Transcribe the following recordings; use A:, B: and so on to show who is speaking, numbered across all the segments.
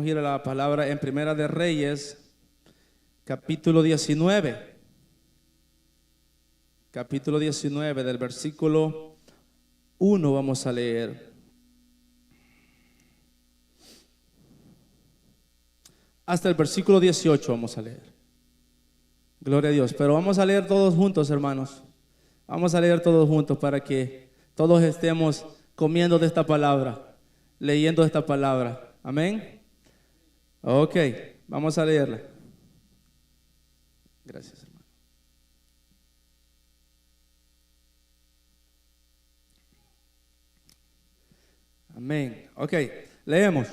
A: a ir a la palabra en Primera de Reyes, capítulo 19. Capítulo 19, del versículo 1 vamos a leer hasta el versículo 18 vamos a leer. Gloria a Dios. Pero vamos a leer todos juntos, hermanos. Vamos a leer todos juntos para que todos estemos comiendo de esta palabra, leyendo esta palabra. Amén. Ok, vamos a leerla. Gracias, hermano. Amén. Ok, leemos.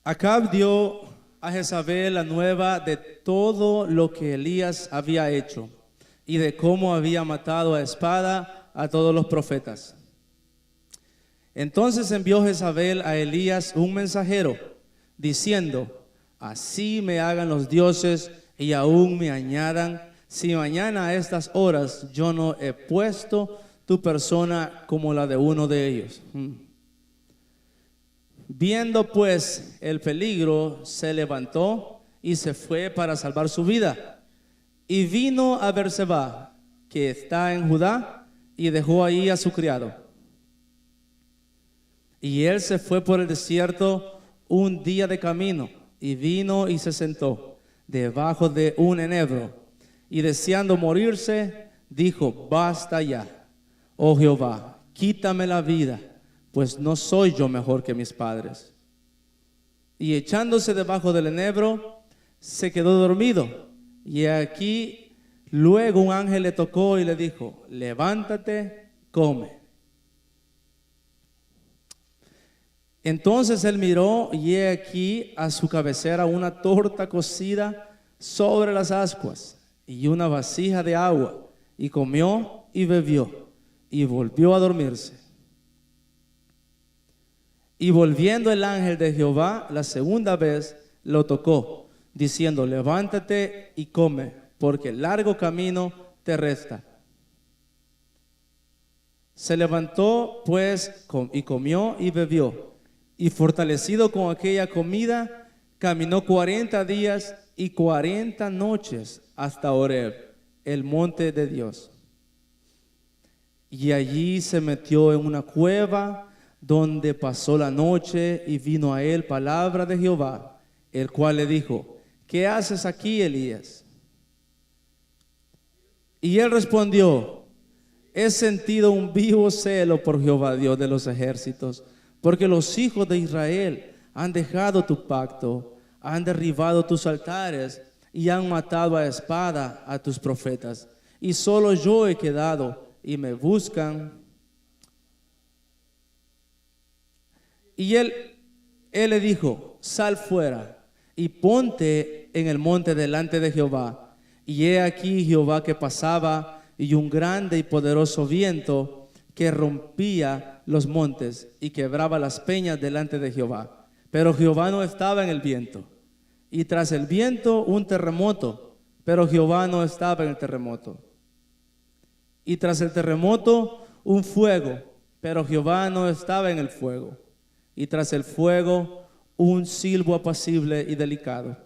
A: Acab dio a Jezabel la nueva de todo lo que Elías había hecho y de cómo había matado a espada a todos los profetas. Entonces envió Jezabel a Elías un mensajero, diciendo: así me hagan los dioses y aún me añadan, si mañana a estas horas yo no he puesto tu persona como la de uno de ellos. Viendo pues el peligro, se levantó y se fue para salvar su vida. Y vino a Berseba, que está en Judá, y dejó ahí a su criado. Y él se fue por el desierto un día de camino, y vino y se sentó debajo de un enebro, y deseando morirse, dijo: basta ya, oh Jehová, quítame la vida, pues no soy yo mejor que mis padres. Y echándose debajo del enebro, se quedó dormido. Y aquí luego un ángel le tocó y le dijo: levántate, come. Entonces él miró, y he aquí a su cabecera una torta cocida sobre las ascuas y una vasija de agua, y comió y bebió y volvió a dormirse. Y volviendo el ángel de Jehová la segunda vez, lo tocó, diciendo: levántate y come, porque largo camino te resta. Se levantó pues y comió y bebió, y fortalecido con aquella comida, caminó 40 días y 40 noches hasta Horeb, el monte de Dios. Y allí se metió en una cueva, donde pasó la noche, y vino a él palabra de Jehová, el cual le dijo: ¿qué haces aquí, Elías? Y él respondió: he sentido un vivo celo por Jehová, Dios de los ejércitos, porque los hijos de Israel han dejado tu pacto, han derribado tus altares y han matado a espada a tus profetas. Y solo yo he quedado, y me buscan. Y él le dijo: sal fuera y ponte en el monte delante de Jehová. Y he aquí Jehová que pasaba, y un grande y poderoso viento que rompía los montes y quebraba las peñas delante de Jehová. Pero Jehová no estaba en el viento. Y tras el viento un terremoto, pero Jehová no estaba en el terremoto. Y tras el terremoto un fuego, pero Jehová no estaba en el fuego. Y tras el fuego un silbo apacible y delicado.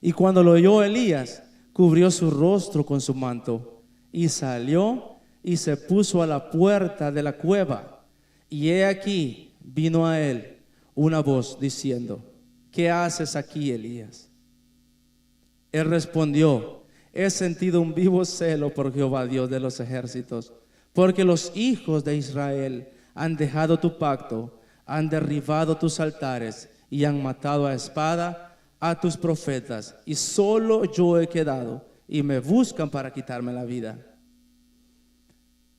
A: Y cuando lo oyó Elías, cubrió su rostro con su manto, y salió y se puso a la puerta de la cueva. Y he aquí vino a él una voz diciendo: ¿qué haces aquí, Elías? Él respondió: he sentido un vivo celo por Jehová, Dios de los ejércitos, porque los hijos de Israel han dejado tu pacto, han derribado tus altares y han matado a espada a tus profetas, y solo yo he quedado, y me buscan para quitarme la vida.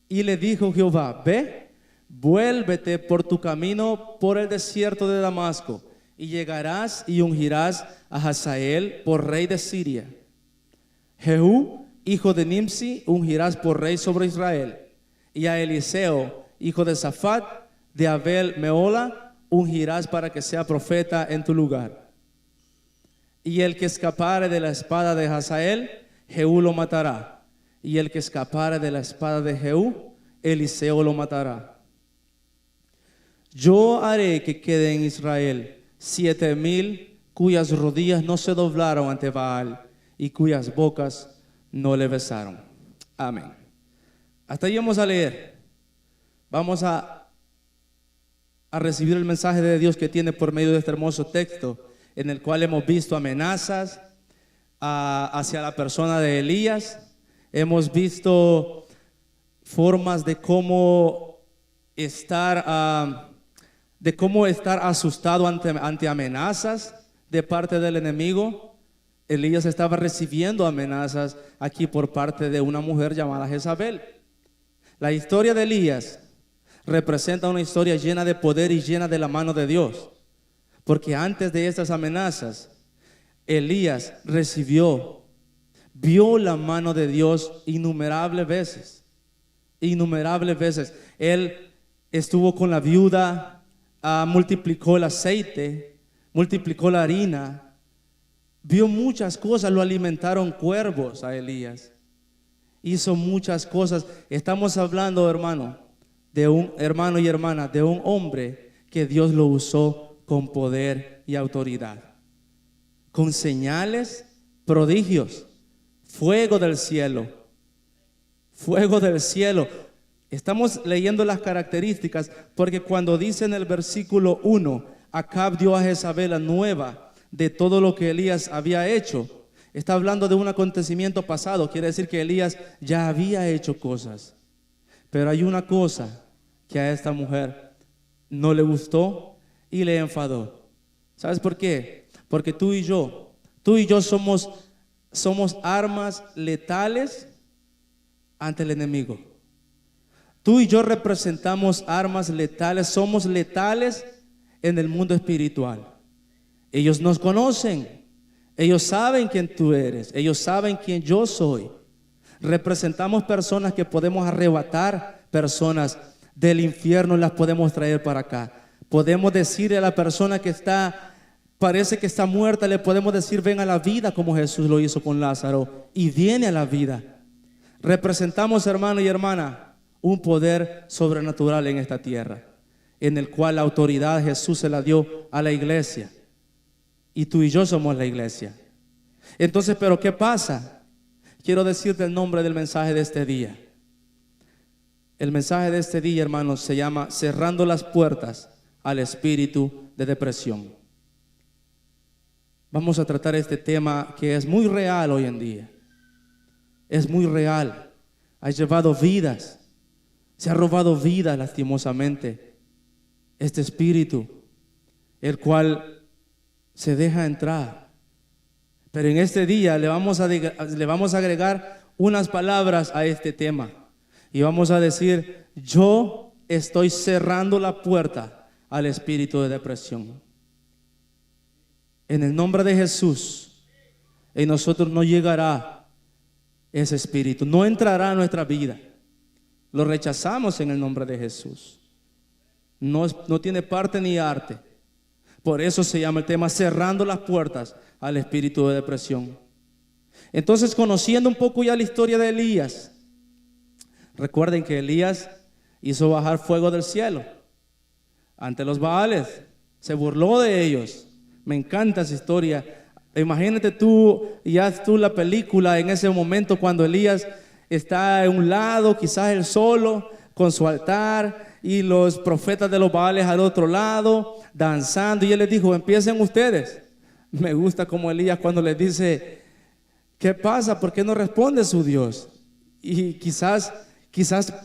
A: Y le dijo Jehová: ve, vuélvete por tu camino por el desierto de Damasco, y llegarás y ungirás a Hazael por rey de Siria. Jehú, hijo de Nimsi, ungirás por rey sobre Israel. Y a Eliseo, hijo de Safat, de Abel Meola, ungirás para que sea profeta en tu lugar. Y el que escapare de la espada de Hazael, Jehú lo matará. Y el que escapare de la espada de Jehú, Eliseo lo matará. yo haré que quede en Israel 7,000 cuyas rodillas no se doblaron ante Baal y cuyas bocas no le besaron. Amén. Hasta ahí vamos a leer. Vamos a recibir el mensaje de Dios que tiene por medio de este hermoso texto, en el cual hemos visto amenazas hacia la persona de Elías. Hemos visto formas de cómo estar asustado ante amenazas de parte del enemigo. Elías estaba recibiendo amenazas aquí por parte de una mujer llamada Jezabel. La historia de Elías representa una historia llena de poder y llena de la mano de Dios, porque antes de estas amenazas, Elías vio la mano de Dios innumerables veces. Innumerables veces. Él estuvo con la viuda, multiplicó el aceite, multiplicó la harina, vio muchas cosas, lo alimentaron cuervos a Elías. Hizo muchas cosas. Estamos hablando, hermano, de un hermano y hermana, de un hombre que Dios lo usó con poder y autoridad, con señales, prodigios, fuego del cielo. Fuego del cielo. Estamos leyendo las características, porque cuando dice en el versículo 1, Acab dio a Jezabel la nueva de todo lo que Elías había hecho. Está hablando de un acontecimiento pasado. Quiere decir que Elías ya había hecho cosas. Pero hay una cosa que a esta mujer no le gustó y le enfadó. ¿Sabes por qué? Porque tú y yo somos armas letales ante el enemigo. Tú y yo representamos armas letales, somos letales en el mundo espiritual. Ellos nos conocen, ellos saben quién tú eres, ellos saben quién yo soy. Representamos personas que podemos arrebatar, personas del infierno, las podemos traer para acá. Podemos decirle a la persona que parece que está muerta, le podemos decir: ven a la vida, como Jesús lo hizo con Lázaro, y viene a la vida. Representamos, hermano y hermana, un poder sobrenatural en esta tierra, en el cual la autoridad Jesús se la dio a la iglesia, y tú y yo somos la iglesia. Entonces, ¿pero qué pasa? Quiero decirte el nombre del mensaje de este día. El mensaje de este día, hermanos, se llama cerrando las puertas al espíritu de depresión. Vamos a tratar este tema que es muy real hoy en día. Es muy real. Ha llevado vidas. Se ha robado vidas lastimosamente. Este espíritu, el cual se deja entrar. Pero en este día le vamos a agregar unas palabras a este tema. Y vamos a decir: yo estoy cerrando la puerta al espíritu de depresión. En el nombre de Jesús, en nosotros no llegará ese espíritu, no entrará a nuestra vida. Lo rechazamos en el nombre de Jesús. No tiene parte ni arte. Por eso se llama el tema cerrando las puertas al espíritu de depresión. Entonces, conociendo un poco ya la historia de Elías, recuerden que Elías hizo bajar fuego del cielo ante los Baales, se burló de ellos. Me encanta esa historia. Imagínate tú la película en ese momento, cuando Elías está en un lado, quizás él solo, con su altar, y los profetas de los Baales al otro lado, danzando, y él les dijo: empiecen ustedes. Me gusta como Elías cuando les dice: ¿qué pasa? ¿Por qué no responde su Dios? Y quizás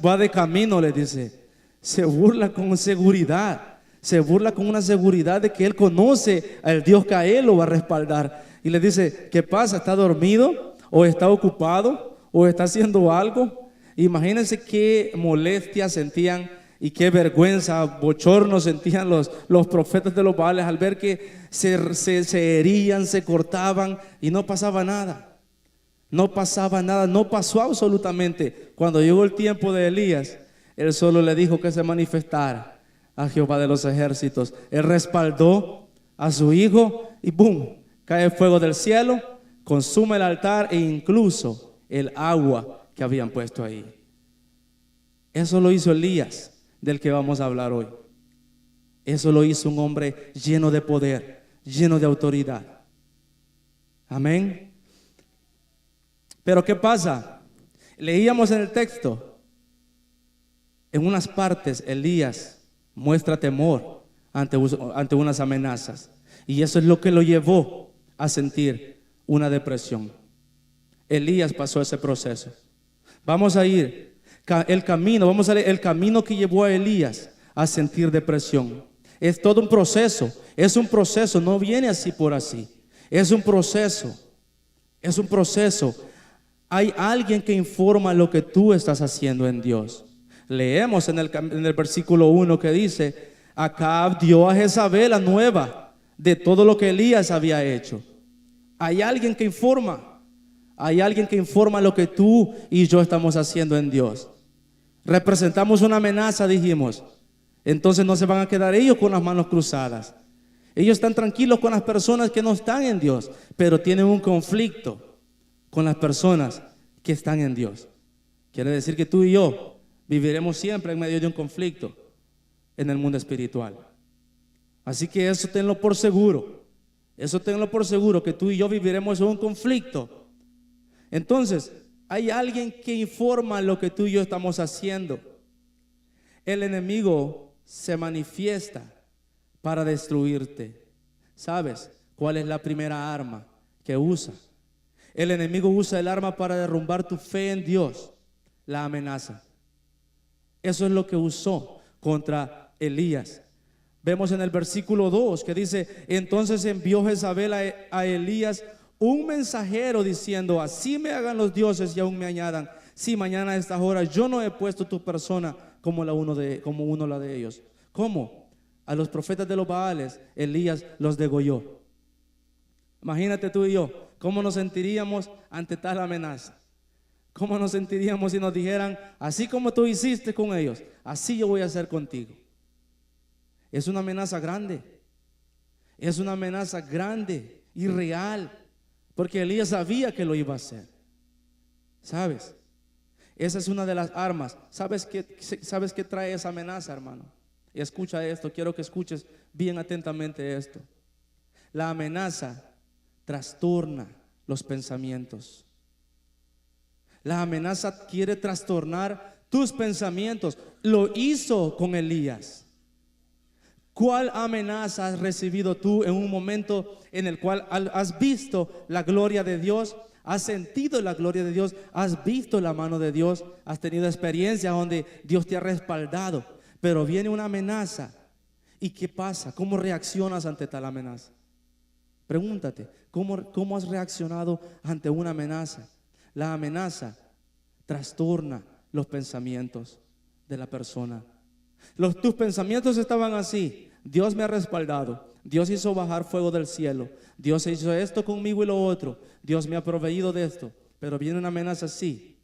A: va de camino, les dice. Se burla con seguridad. Se burla con una seguridad de que él conoce al Dios que a él lo va a respaldar. Y le dice: ¿qué pasa? ¿Está dormido? ¿O está ocupado? ¿O está haciendo algo? Imagínense qué molestia sentían y qué vergüenza, bochorno sentían los profetas de los Baales al ver que se herían, se cortaban y no pasaba nada. No pasaba nada, no pasó absolutamente. Cuando llegó el tiempo de Elías, él solo le dijo que se manifestara a Jehová de los ejércitos. Él respaldó a su hijo y ¡boom! Cae fuego del cielo, consume el altar e incluso el agua que habían puesto ahí. Eso lo hizo Elías, del que vamos a hablar hoy. Eso lo hizo un hombre lleno de poder, lleno de autoridad. Amén. Pero ¿qué pasa? Leíamos en el texto, en unas partes Elías muestra temor ante unas amenazas, y eso es lo que lo llevó a sentir una depresión. Elías pasó ese proceso. Vamos a ir vamos a leer el camino que llevó a Elías a sentir depresión. Es todo un proceso, no viene así por así. Es un proceso. Hay alguien que informa lo que tú estás haciendo en Dios. Leemos en el versículo 1 que dice: Acab dio a Jezabel la nueva de todo lo que Elías había hecho. Hay alguien que informa. Hay alguien que informa lo que tú y yo estamos haciendo en Dios. Representamos una amenaza, dijimos. Entonces no se van a quedar ellos con las manos cruzadas. Ellos están tranquilos con las personas que no están en Dios, pero tienen un conflicto con las personas que están en Dios. Quiere decir que tú y yo viviremos siempre en medio de un conflicto en el mundo espiritual. Así que eso tenlo por seguro. Que tú y yo viviremos en un conflicto. Entonces, hay alguien que informa lo que tú y yo estamos haciendo. El enemigo se manifiesta para destruirte. ¿Sabes cuál es la primera arma que usa? El enemigo usa el arma para derrumbar tu fe en Dios, la amenaza. Eso es lo que usó contra Elías. Vemos en el versículo 2 que dice: Entonces envió Jezabel a Elías un mensajero diciendo: Así me hagan los dioses y aún me añadan, si mañana a estas horas yo no he puesto tu persona como uno la de ellos. ¿Cómo? A los profetas de los Baales Elías los degolló. Imagínate tú y yo, ¿cómo nos sentiríamos ante tal amenaza? ¿Cómo nos sentiríamos si nos dijeran: así como tú hiciste con ellos, así yo voy a hacer contigo? Es una amenaza grande. Es una amenaza grande y real, porque Elías sabía que lo iba a hacer. ¿Sabes? Esa es una de las armas. ¿Sabes qué trae esa amenaza, hermano? Y escucha esto, quiero que escuches bien atentamente esto. La amenaza trastorna los pensamientos. La amenaza quiere trastornar tus pensamientos. Lo hizo con Elías. ¿Cuál amenaza has recibido tú en un momento en el cual has visto la gloria de Dios? ¿Has sentido la gloria de Dios? ¿Has visto la mano de Dios? ¿Has tenido experiencias donde Dios te ha respaldado? Pero viene una amenaza. ¿Y qué pasa? ¿Cómo reaccionas ante tal amenaza? Pregúntate, ¿cómo has reaccionado ante una amenaza? La amenaza trastorna los pensamientos de la persona. Tus pensamientos estaban así: Dios me ha respaldado, Dios hizo bajar fuego del cielo, Dios hizo esto conmigo y lo otro, Dios me ha proveído de esto. Pero viene una amenaza así.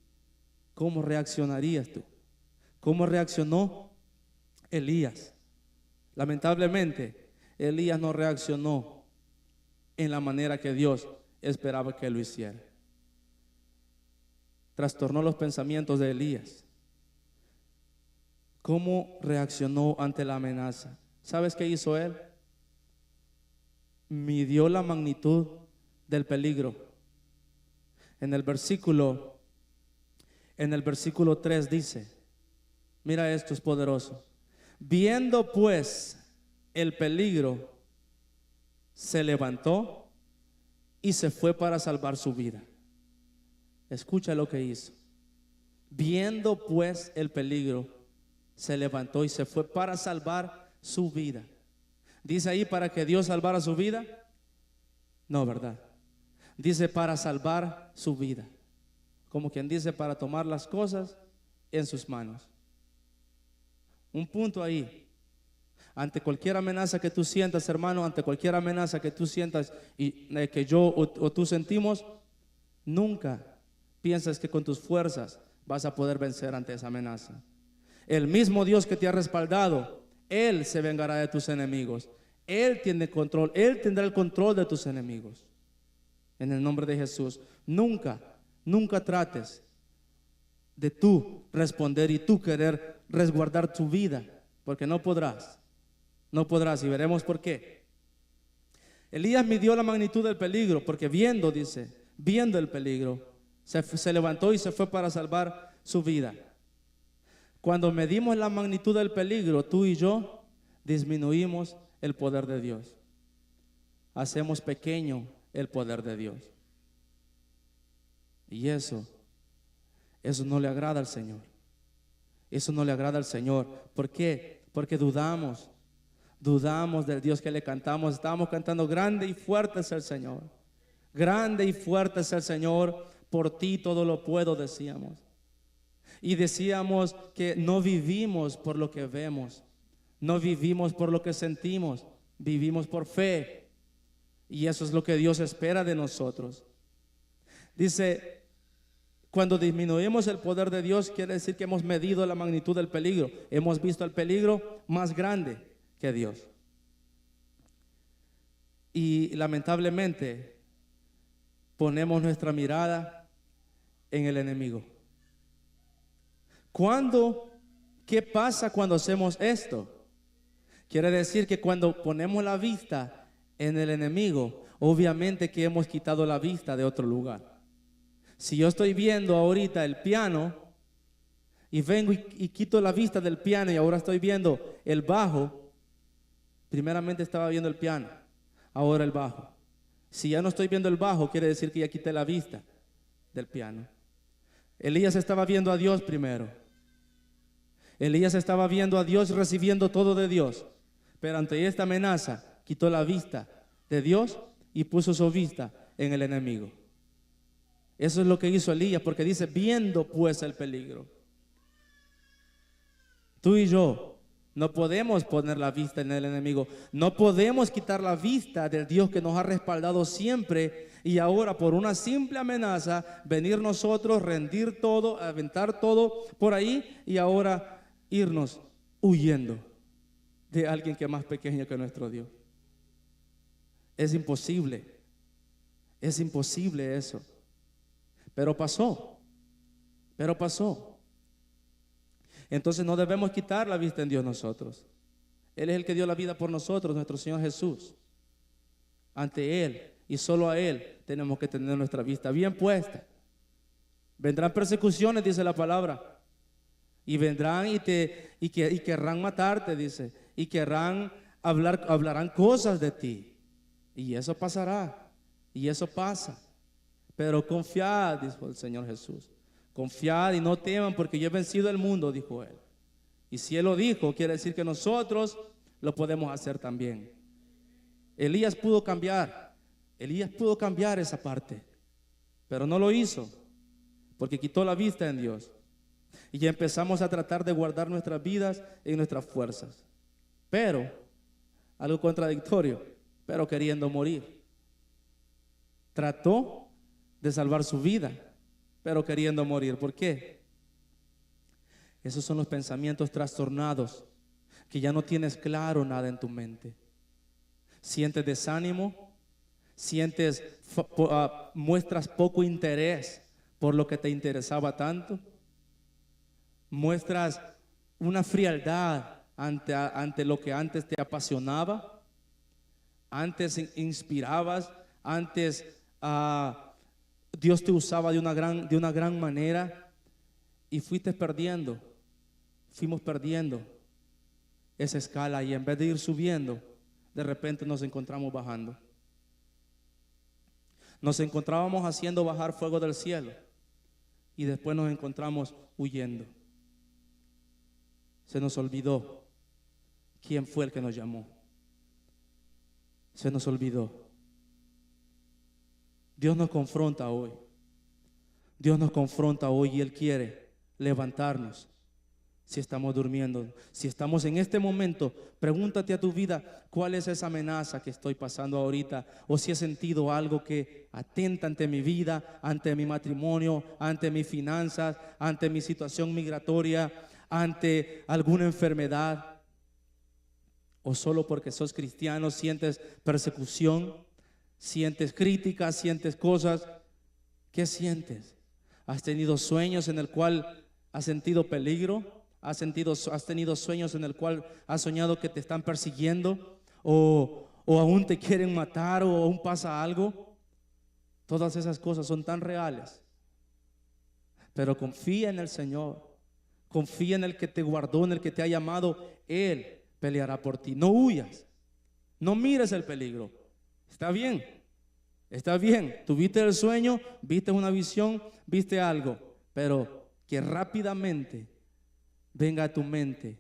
A: ¿Cómo reaccionarías tú? ¿Cómo reaccionó Elías? Lamentablemente, Elías no reaccionó en la manera que Dios esperaba que lo hiciera. Trastornó los pensamientos de Elías. ¿Cómo reaccionó ante la amenaza? ¿Sabes qué hizo él? Midió la magnitud del peligro. En el versículo 3 dice: mira, esto es poderoso. Viendo pues el peligro, se levantó y se fue para salvar su vida. Escucha lo que hizo. Viendo pues el peligro, se levantó y se fue para salvar su vida. ¿Dice ahí para que Dios salvara su vida? No, ¿verdad? Dice para salvar su vida. Como quien dice, para tomar las cosas en sus manos. Un punto ahí. Ante cualquier amenaza que tú sientas, hermano, ante cualquier amenaza que tú sientas y que yo o tú sentimos, nunca piensas que con tus fuerzas vas a poder vencer ante esa amenaza. El mismo Dios que te ha respaldado, Él se vengará de tus enemigos. Él tiene control, Él tendrá el control de tus enemigos. En el nombre de Jesús, nunca trates de tú responder y tú querer resguardar tu vida, porque no podrás. No podrás, y veremos por qué. Elías midió la magnitud del peligro, porque viendo, dice, viendo el peligro, se levantó y se fue para salvar su vida. Cuando medimos la magnitud del peligro, tú y yo disminuimos el poder de Dios. Hacemos pequeño el poder de Dios. Y eso no le agrada al Señor. Eso no le agrada al Señor. ¿Por qué? Porque dudamos del Dios que le cantamos. Estábamos cantando: grande y fuerte es el Señor. Grande y fuerte es el Señor. Por ti todo lo puedo, decíamos. Y decíamos que no vivimos por lo que vemos, no vivimos por lo que sentimos, vivimos por fe. Y eso es lo que Dios espera de nosotros. Dice, cuando disminuimos el poder de Dios, quiere decir que hemos medido la magnitud del peligro. Hemos visto el peligro más grande que Dios. Y lamentablemente ponemos nuestra mirada en el enemigo. ¿Qué pasa cuando hacemos esto? Quiere decir que cuando ponemos la vista en el enemigo, obviamente que hemos quitado la vista de otro lugar. Si yo estoy viendo ahorita el piano y vengo y quito la vista del piano y ahora estoy viendo el bajo, primeramente estaba viendo el piano, ahora el bajo. Si ya no estoy viendo el bajo, quiere decir que ya quité la vista del piano. Elías estaba viendo a Dios primero. Elías estaba viendo a Dios, recibiendo todo de Dios. Pero ante esta amenaza, quitó la vista de Dios y puso su vista en el enemigo. Eso es lo que hizo Elías, porque dice: viendo pues el peligro. Tú y yo no podemos poner la vista en el enemigo. No podemos quitar la vista del Dios que nos ha respaldado siempre, y ahora por una simple amenaza venir nosotros, rendir todo, aventar todo por ahí y ahora irnos huyendo de alguien que es más pequeño que nuestro Dios. Es imposible eso. Pero pasó. Entonces no debemos quitar la vista en Dios nosotros. Él es el que dio la vida por nosotros, nuestro Señor Jesús. Ante Él y solo a Él tenemos que tener nuestra vista bien puesta. Vendrán persecuciones, dice la palabra. Y vendrán y querrán matarte, dice. Y hablarán cosas de ti. Y eso pasará. Y eso pasa. Pero confiad, dijo el Señor Jesús. Confiad y no teman, porque yo he vencido el mundo, dijo Él. Y si Él lo dijo, quiere decir que nosotros lo podemos hacer también. Elías pudo cambiar esa parte, pero no lo hizo, porque quitó la vista en Dios. Y ya empezamos a tratar de guardar nuestras vidas en nuestras fuerzas. Pero, algo contradictorio, pero queriendo morir. Trató de salvar su vida, pero queriendo morir. ¿Por qué? Esos son los pensamientos trastornados, que ya no tienes claro nada en tu mente. Sientes desánimo, muestras poco interés por lo que te interesaba tanto. Muestras una frialdad ante lo que antes te apasionaba, antes inspirabas, antes Dios te usaba de una gran manera, y fuimos perdiendo esa escala, y en vez de ir subiendo, de repente nos encontramos bajando. Nos encontrábamos haciendo bajar fuego del cielo y después nos encontramos huyendo. Se nos olvidó quién fue el que nos llamó. Se nos olvidó. Dios nos confronta hoy. Y Él quiere levantarnos. Si estamos durmiendo, si estamos en este momento, pregúntate a tu vida: ¿cuál es esa amenaza que estoy pasando ahorita? O si he sentido algo que atenta ante mi vida, ante mi matrimonio, ante mis finanzas, ante mi situación migratoria, ante alguna enfermedad. O solo porque sos cristiano sientes persecución, sientes críticas, sientes cosas. ¿Qué sientes? ¿Has tenido sueños en el cual has sentido peligro? ¿Has tenido sueños en el cual has soñado que te están persiguiendo o aún te quieren matar o aún pasa algo? Todas esas cosas son tan reales. Pero confía en el Señor. Confía en el que te guardó, en el que te ha llamado. Él peleará por ti. No huyas. No mires el peligro. Está bien. Está bien. Tuviste el sueño, viste una visión, viste algo. Pero que rápidamente venga a tu mente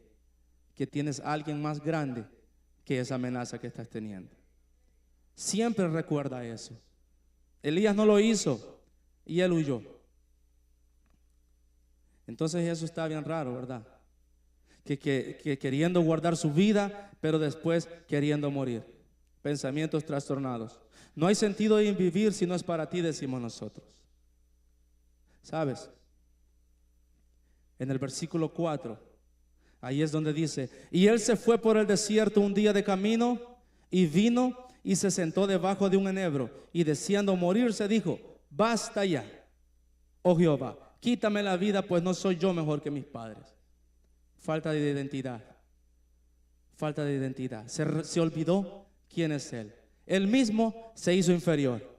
A: que tienes a alguien más grande que esa amenaza que estás teniendo. Siempre recuerda eso. Elías no lo hizo y él huyó. Entonces eso está bien raro, ¿verdad? Que queriendo guardar su vida, pero después queriendo morir. Pensamientos trastornados. No hay sentido en vivir si no es para ti, decimos nosotros. ¿Sabes? En el versículo 4, ahí es donde dice: y él se fue por el desierto un día de camino y vino y se sentó debajo de un enebro y deseando morirse dijo: basta ya, oh Jehová, quítame la vida, pues no soy yo mejor que mis padres. Falta de identidad. Falta de identidad. Se olvidó quién es él. Él mismo se hizo inferior.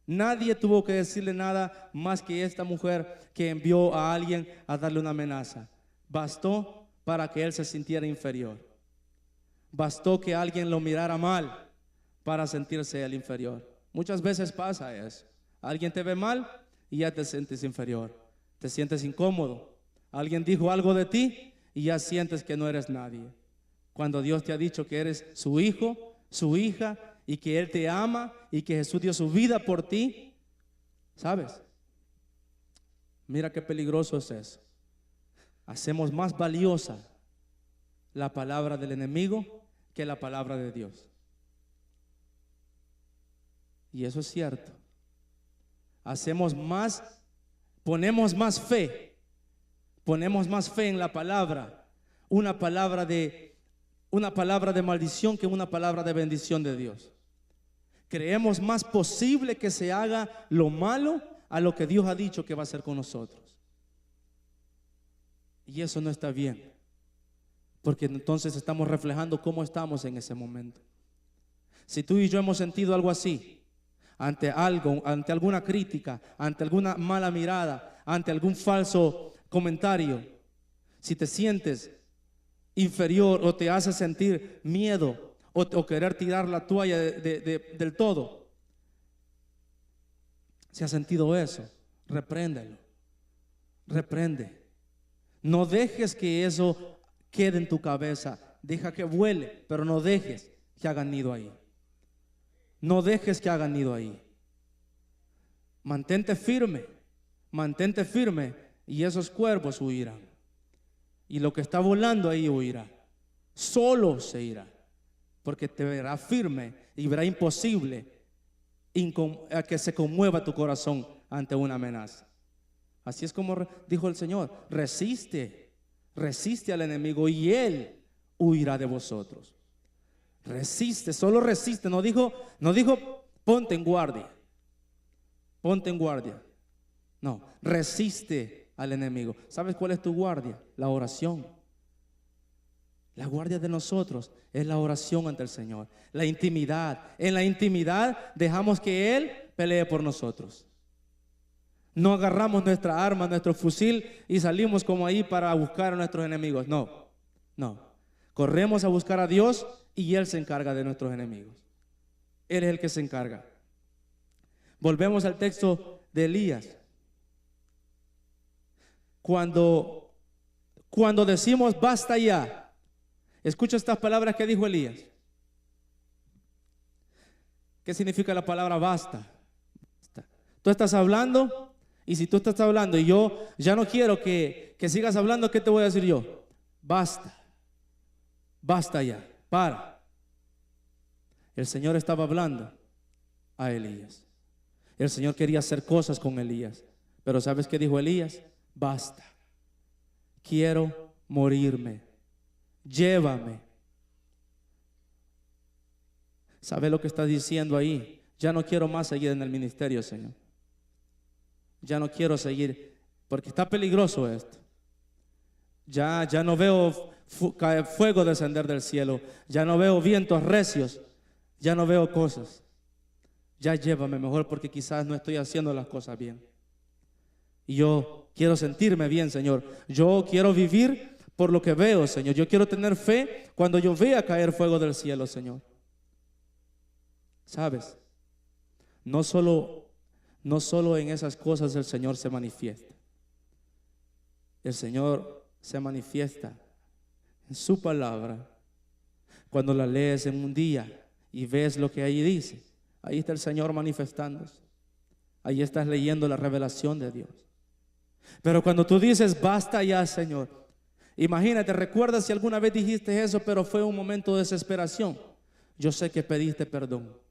A: Nadie tuvo que decirle nada más que esta mujer que envió a alguien a darle una amenaza. Bastó para que él se sintiera inferior. Bastó que alguien lo mirara mal para sentirse el inferior. Muchas veces pasa eso. Alguien te ve mal y ya te sientes inferior. Te sientes incómodo. Alguien dijo algo de ti y ya sientes que no eres nadie. Cuando Dios te ha dicho que eres su hijo, su hija, y que Él te ama y que Jesús dio su vida por ti, ¿sabes? Mira qué peligroso es eso. Hacemos más valiosa la palabra del enemigo que la palabra de Dios. Y eso es cierto. Ponemos más fe en la palabra, una palabra de maldición que una palabra de bendición de Dios. Creemos más posible que se haga lo malo a lo que Dios ha dicho que va a hacer con nosotros. Y eso no está bien, porque entonces estamos reflejando cómo estamos en ese momento. Si tú y yo hemos sentido algo así, ante algo, ante alguna crítica, ante alguna mala mirada, ante algún falso comentario, si te sientes inferior o te hace sentir miedo o querer tirar la toalla del todo, si has sentido eso, repréndelo. Reprende. No dejes que eso quede en tu cabeza. Deja que vuele, pero no dejes que hagan nido ahí. No dejes que hagan nido ahí. Mantente firme y esos cuervos huirán. Y lo que está volando ahí huirá. Solo se irá, porque te verá firme y verá imposible a que se conmueva tu corazón ante una amenaza. Así es como dijo el Señor: resiste al enemigo y él huirá de vosotros. Resiste, solo resiste. No dijo ponte en guardia. No, resiste al enemigo. ¿Sabes cuál es tu guardia? La oración. La guardia de nosotros es la oración ante el Señor. La intimidad. En la intimidad dejamos que Él pelee por nosotros. No agarramos nuestra arma, nuestro fusil y salimos como ahí para buscar a nuestros enemigos. No. Corremos a buscar a Dios y Él se encarga de nuestros enemigos. Él es el que se encarga. Volvemos al texto de Elías. Cuando decimos basta ya, escucha estas palabras que dijo Elías. ¿Qué significa la palabra basta? Tú estás hablando, y si tú estás hablando y yo ya no quiero que sigas hablando, ¿qué te voy a decir yo? Basta ya, para. El Señor estaba hablando a Elías. El Señor quería hacer cosas con Elías, pero ¿sabes qué dijo Elías? Basta, quiero morirme, llévame. ¿Sabe lo que está diciendo ahí? Ya no quiero más seguir en el ministerio, Señor. Ya no quiero seguir, porque está peligroso esto. Ya no veo caer fuego descender del cielo. Ya no veo vientos recios. Ya no veo cosas. Ya llévame mejor porque quizás no estoy haciendo las cosas bien. Y yo quiero sentirme bien, Señor. Yo quiero vivir por lo que veo, Señor. Yo quiero tener fe cuando yo vea caer fuego del cielo, Señor. ¿Sabes? No solo en esas cosas el Señor se manifiesta. El Señor se manifiesta en su palabra. Cuando la lees en un día y ves lo que ahí dice, ahí está el Señor manifestándose. Ahí estás leyendo la revelación de Dios. Pero cuando tú dices, basta ya, Señor, imagínate, recuerda si alguna vez dijiste eso, pero fue un momento de desesperación. Yo sé que pediste perdón.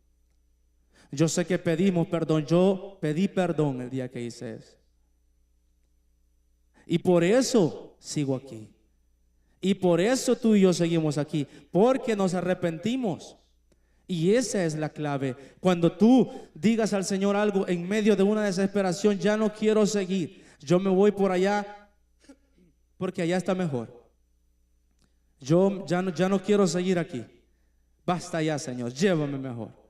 A: Yo sé que pedimos perdón. Yo pedí perdón el día que hice eso. Y por eso sigo aquí. Y por eso tú y yo seguimos aquí. Porque nos arrepentimos. Y esa es la clave. Cuando tú digas al Señor algo en medio de una desesperación, ya no quiero seguir. Yo me voy por allá porque allá está mejor. Yo ya no quiero seguir aquí. Basta ya, Señor, llévame mejor.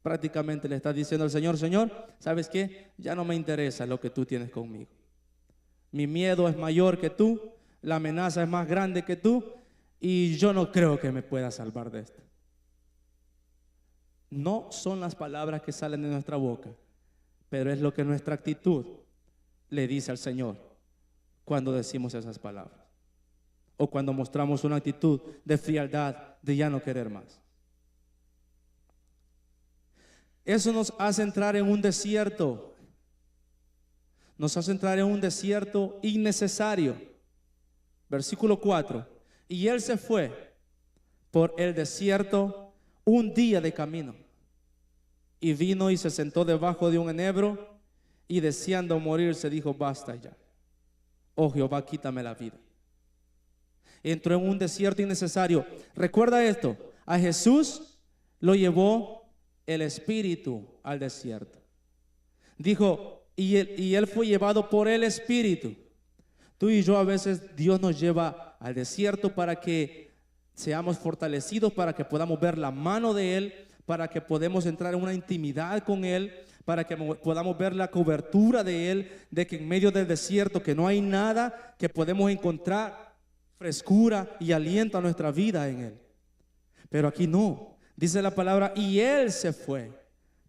A: Prácticamente le estás diciendo al Señor, Señor, ¿sabes qué? Ya no me interesa lo que tú tienes conmigo. Mi miedo es mayor que tú, la amenaza es más grande que tú y yo no creo que me puedas salvar de esto. No son las palabras que salen de nuestra boca, pero es lo que nuestra actitud le dice al Señor cuando decimos esas palabras o cuando mostramos una actitud de frialdad, de ya no querer más. Eso nos hace entrar en un desierto. Nos hace entrar en un desierto innecesario. Versículo 4. Y él se fue por el desierto un día de camino. Y vino y se sentó debajo de un enebro y deseando morir se dijo, basta ya. Oh Jehová, quítame la vida. Entró en un desierto innecesario. Recuerda esto, a Jesús lo llevó el Espíritu al desierto. Dijo, y él fue llevado por el Espíritu. Tú y yo a veces Dios nos lleva al desierto para que seamos fortalecidos, para que podamos ver la mano de Él, para que podamos entrar en una intimidad con Él, para que podamos ver la cobertura de Él, de que en medio del desierto que no hay nada, que podemos encontrar frescura y aliento a nuestra vida en Él. Pero aquí no. Dice la palabra, y él se fue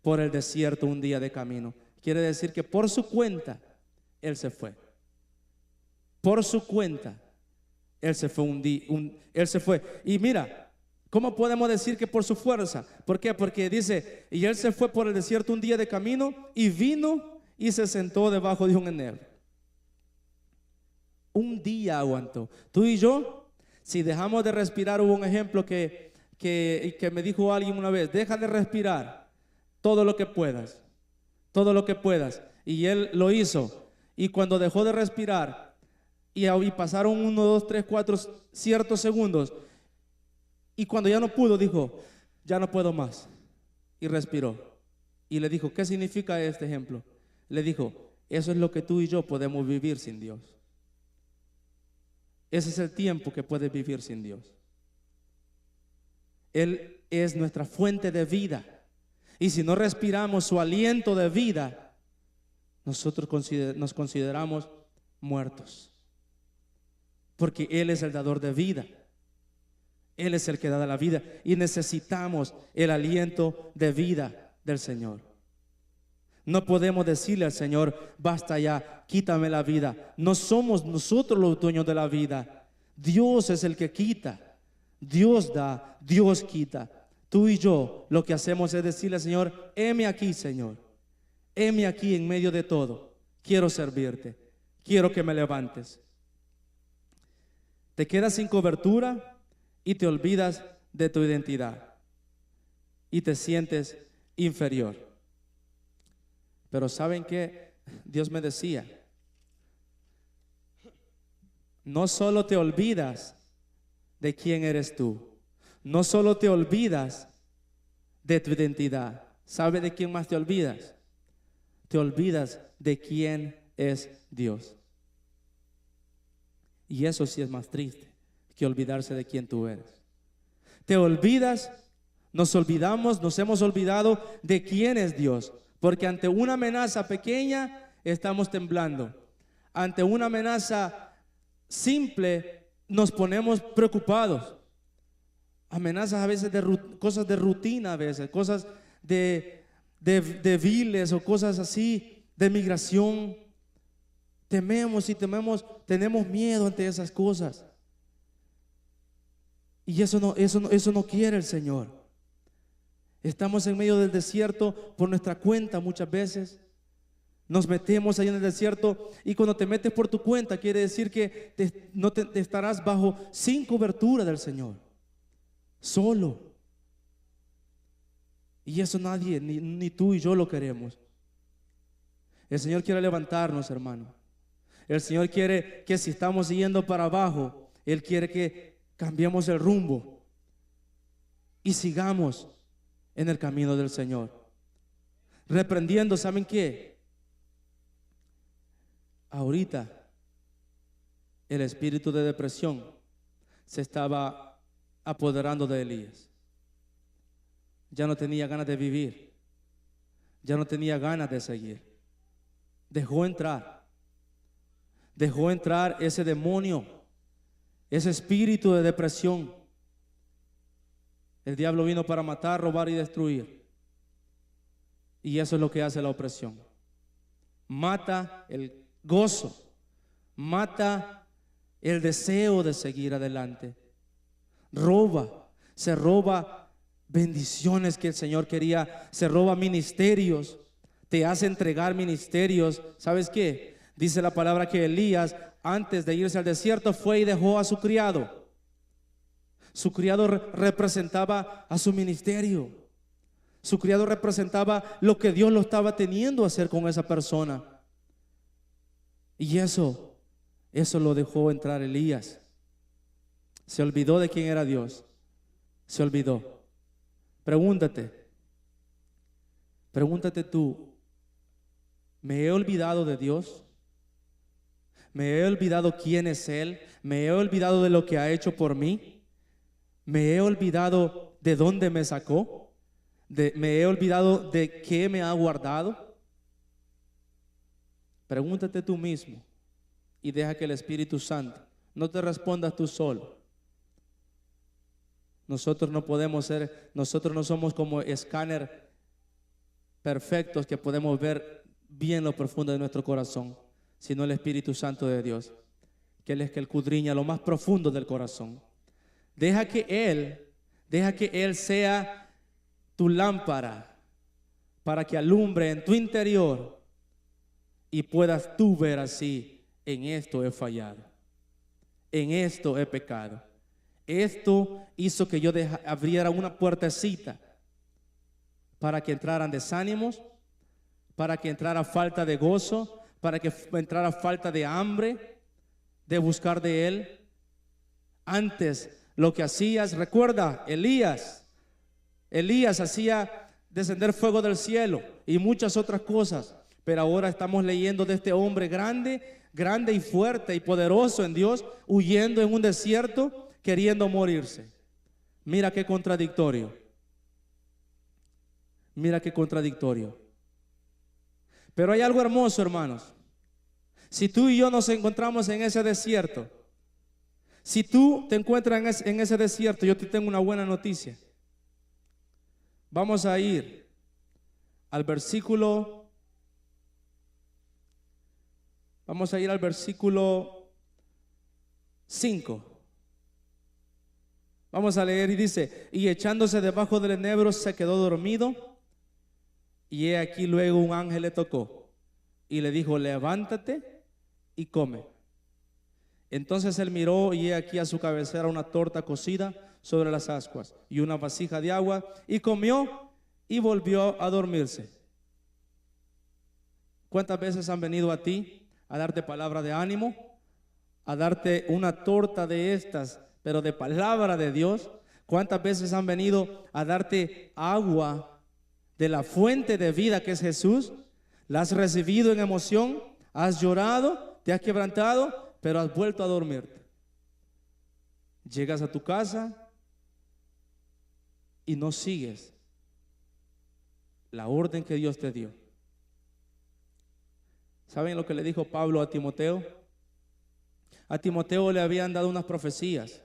A: por el desierto un día de camino. Quiere decir que por su cuenta, él se fue. Por su cuenta, él se fue él se fue. Y mira, ¿cómo podemos decir que por su fuerza? ¿Por qué? Porque dice, y él se fue por el desierto un día de camino y vino y se sentó debajo de un enebro. Un día aguantó. Tú y yo, si dejamos de respirar, hubo un ejemplo que me dijo alguien una vez, deja de respirar todo lo que puedas, y él lo hizo, y cuando dejó de respirar y pasaron 1, 2, 3, 4 ciertos segundos, y cuando ya no pudo dijo, ya no puedo más, y respiró, y le dijo, ¿qué significa este ejemplo? Le dijo, eso es lo que tú y yo podemos vivir sin Dios. Ese es el tiempo que puedes vivir sin Dios. Él es nuestra fuente de vida. Y si no respiramos su aliento de vida, nosotros nos consideramos muertos. Porque Él es el dador de vida. Él es el que da la vida. Y necesitamos el aliento de vida del Señor. No podemos decirle al Señor, basta ya, quítame la vida. No somos nosotros los dueños de la vida. Dios es el que quita. Dios da, Dios quita. Tú y yo lo que hacemos es decirle al Señor, heme aquí, Señor. Heme aquí en medio de todo. Quiero servirte. Quiero que me levantes. Te quedas sin cobertura y te olvidas de tu identidad. Y te sientes inferior. Pero ¿saben qué? Dios me decía, no solo te olvidas de quién eres tú, no solo te olvidas de tu identidad. ¿Sabe de quién más te olvidas? Te olvidas de quién es Dios. Y eso sí es más triste que olvidarse de quién tú eres. Te olvidas, nos olvidamos, nos hemos olvidado de quién es Dios, porque ante una amenaza pequeña estamos temblando. Ante una amenaza simple nos ponemos preocupados. Amenazas a veces de cosas de rutina, a veces cosas de viles o cosas así, de migración. Tememos y tenemos miedo ante esas cosas. Y eso no quiere el Señor. Estamos en medio del desierto por nuestra cuenta muchas veces. Nos metemos ahí en el desierto, y cuando te metes por tu cuenta quiere decir que te estarás sin cobertura del Señor, solo. Y eso nadie, ni tú y yo lo queremos. El Señor quiere levantarnos, hermano. El Señor quiere que si estamos yendo para abajo, Él quiere que cambiemos el rumbo y sigamos en el camino del Señor. Reprendiendo, ¿saben qué? Ahorita el espíritu de depresión se estaba apoderando de Elías. Ya no tenía ganas de vivir, ya no tenía ganas de seguir. Dejó entrar ese demonio, ese espíritu de depresión. El diablo vino para matar, robar y destruir. Y eso es lo que hace la opresión. Mata el gozo, mata el deseo de seguir adelante. Se roba bendiciones que el Señor quería, se roba ministerios, te hace entregar ministerios. ¿Sabes qué? Dice la palabra que Elías, antes de irse al desierto, fue y dejó a su criado. Su criado representaba a su ministerio. Su criado representaba lo que Dios lo estaba teniendo a hacer con esa persona. Y eso lo dejó entrar Elías. Se olvidó de quién era Dios. Se olvidó. Pregúntate tú, ¿me he olvidado de Dios? ¿Me he olvidado quién es Él? ¿Me he olvidado de lo que ha hecho por mí? ¿Me he olvidado de dónde me sacó? ¿Me he olvidado de qué me ha guardado? Pregúntate tú mismo y deja que el Espíritu Santo, no te respondas tú solo. Nosotros no somos como escáner perfectos que podemos ver bien lo profundo de nuestro corazón, sino el Espíritu Santo de Dios, que Él es que escudriña lo más profundo del corazón. Deja que Él sea tu lámpara para que alumbre en tu interior y puedas tú ver así: en esto he fallado, en esto he pecado. Esto hizo que yo abriera una puertecita para que entraran desánimos, para que entrara falta de gozo, para que entrara falta de hambre, de buscar de Él. Antes lo que hacías, recuerda, Elías hacía descender fuego del cielo y muchas otras cosas. Pero ahora estamos leyendo de este hombre grande y fuerte y poderoso en Dios, huyendo en un desierto, queriendo morirse. Mira qué contradictorio. Mira qué contradictorio. Pero hay algo hermoso, hermanos. Si tú y yo nos encontramos en ese desierto, si tú te encuentras en ese desierto, yo te tengo una buena noticia. Vamos a ir al versículo 5. Vamos a leer y dice: y echándose debajo del enebro se quedó dormido, y he aquí luego un ángel le tocó y le dijo: levántate y come. Entonces él miró, y he aquí a su cabecera una torta cocida sobre las ascuas y una vasija de agua, y comió y volvió a dormirse. ¿Cuántas veces han venido a ti a darte palabra de ánimo, a darte una torta de estas, pero de palabra de Dios? ¿Cuántas veces han venido a darte agua de la fuente de vida que es Jesús? ¿La has recibido en emoción? ¿Has llorado? ¿Te has quebrantado? Pero has vuelto a dormirte. Llegas a tu casa y no sigues la orden que Dios te dio. ¿Saben lo que le dijo Pablo a Timoteo? A Timoteo le habían dado unas profecías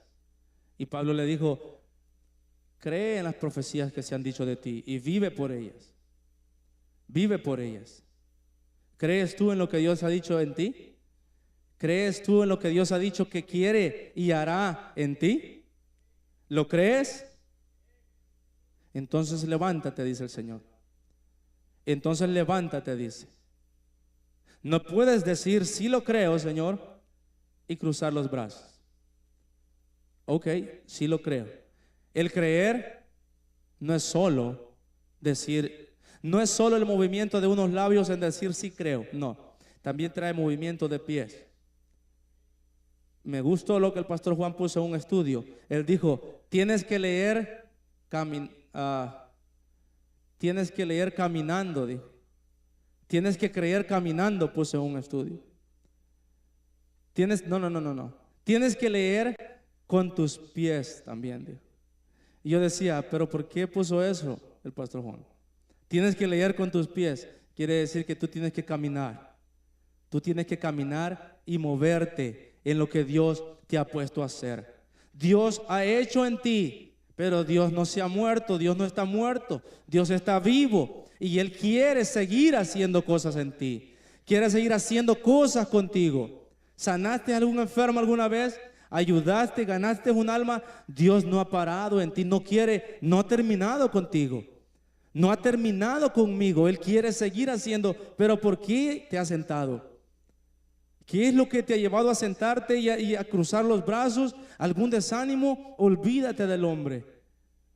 A: y Pablo le dijo: cree en las profecías que se han dicho de ti y vive por ellas. Vive por ellas. ¿Crees tú en lo que Dios ha dicho en ti? ¿Crees tú en lo que Dios ha dicho que quiere y hará en ti? ¿Lo crees? Entonces levántate, dice el Señor. Entonces levántate, dice. No puedes decir sí lo creo, Señor, y cruzar los brazos. Ok, sí lo creo. El creer no es solo decir, no es solo el movimiento de unos labios en decir sí creo, no, también trae movimiento de pies. Me gustó lo que el pastor Juan puso en un estudio. Él dijo: tienes que leer caminando, dijo. Tienes que creer caminando, puso en un estudio. No. Tienes que leer con tus pies también, dijo. Y yo decía: pero ¿por qué puso eso el pastor Juan? Tienes que leer con tus pies. Quiere decir que tú tienes que caminar. Tú tienes que caminar y moverte en lo que Dios te ha puesto a hacer. Dios ha hecho en ti, pero Dios no se ha muerto. Dios no está muerto. Dios está vivo y Él quiere seguir haciendo cosas en ti. Quiere seguir haciendo cosas contigo. ¿Sanaste a algún enfermo alguna vez? ¿Ayudaste? ¿Ganaste un alma? Dios no ha parado en ti. No ha terminado contigo. No ha terminado conmigo. Él quiere seguir haciendo. Pero ¿por qué te has sentado? ¿Qué es lo que te ha llevado a sentarte y a cruzar los brazos? ¿Algún desánimo? Olvídate del hombre.